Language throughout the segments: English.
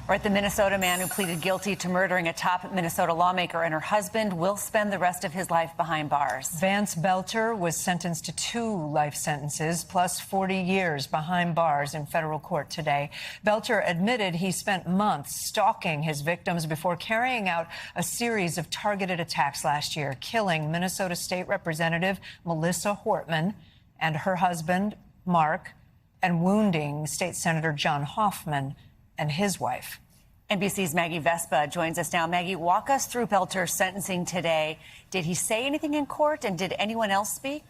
Right, the Minnesota man who pleaded guilty to murdering a top Minnesota lawmaker and her husband will spend the rest of his life behind bars. Vance Belcher was sentenced to 2 life sentences plus 40 years behind bars in federal court today. Belcher admitted he spent months stalking his victims before carrying out a series of targeted attacks last year, killing Minnesota State Representative Melissa Hortman and her husband, Mark, and wounding State Senator John Hoffman and his wife. NBC's Maggie Vespa joins us now. Maggie, walk us through Belcher's sentencing today. Did he say anything in court, and did anyone else speak?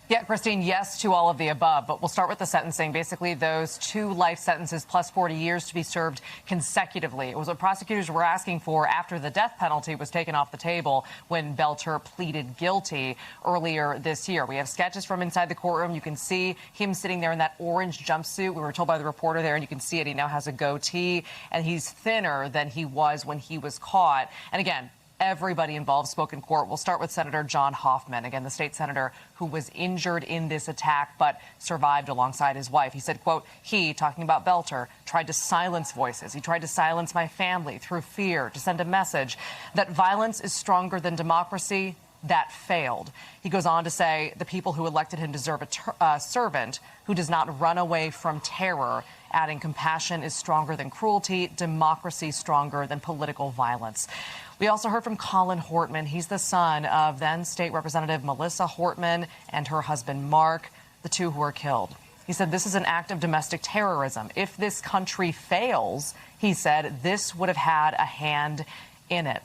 Yeah, Christine, yes to all of the above, but we'll start with the sentencing. Basically, those 2 life sentences plus 40 years to be served consecutively. It was what prosecutors were asking for after the death penalty was taken off the table when Belcher pleaded guilty earlier this year. We have sketches from inside the courtroom. You can see him sitting there in that orange jumpsuit. We were told by the reporter there, and you can see it. He now has a goatee, and he's thinner than he was when he was caught. And again, everybody involved spoke in court. We'll start with Senator John Hoffman, again, the state senator who was injured in this attack but survived alongside his wife. He said, quote, he, talking about Belcher, tried to silence voices. He tried to silence my family through fear, to send a message that violence is stronger than democracy. That failed. He goes on to say the people who elected him deserve a servant who does not run away from terror, adding compassion is stronger than cruelty, democracy stronger than political violence. We also heard from Colin Hortman. He's the son of then State Representative Melissa Hortman and her husband, Mark, the 2 who were killed. He said this is an act of domestic terrorism. If this country fails, he said, this would have had a hand in it.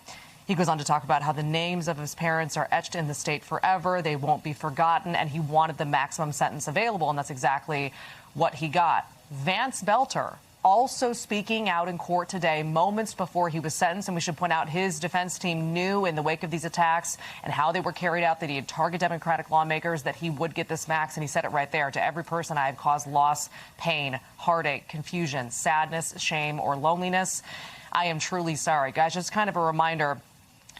He goes on to talk about how the names of his parents are etched in the state forever. They won't be forgotten. And he wanted the maximum sentence available. And that's exactly what he got. Vance Belcher also speaking out in court today, moments before he was sentenced. And we should point out his defense team knew in the wake of these attacks and how they were carried out that he had targeted Democratic lawmakers, that he would get this max. And he said it right there. To every person I have caused loss, pain, heartache, confusion, sadness, shame, or loneliness, I am truly sorry. Guys, just kind of a reminder.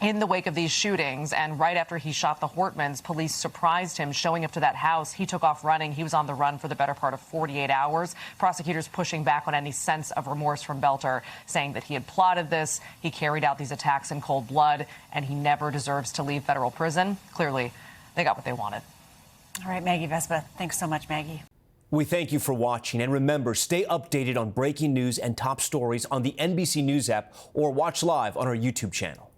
In the wake of these shootings and right after he shot the Hortmans, police surprised him showing up to that house. He took off running. He was on the run for the better part of 48 hours. Prosecutors pushing back on any sense of remorse from Belcher, saying that he had plotted this, he carried out these attacks in cold blood, and he never deserves to leave federal prison. Clearly, they got what they wanted. All right, Maggie Vespa, thanks so much, Maggie. We thank you for watching, and remember, stay updated on breaking news and top stories on the NBC News app or watch live on our YouTube channel.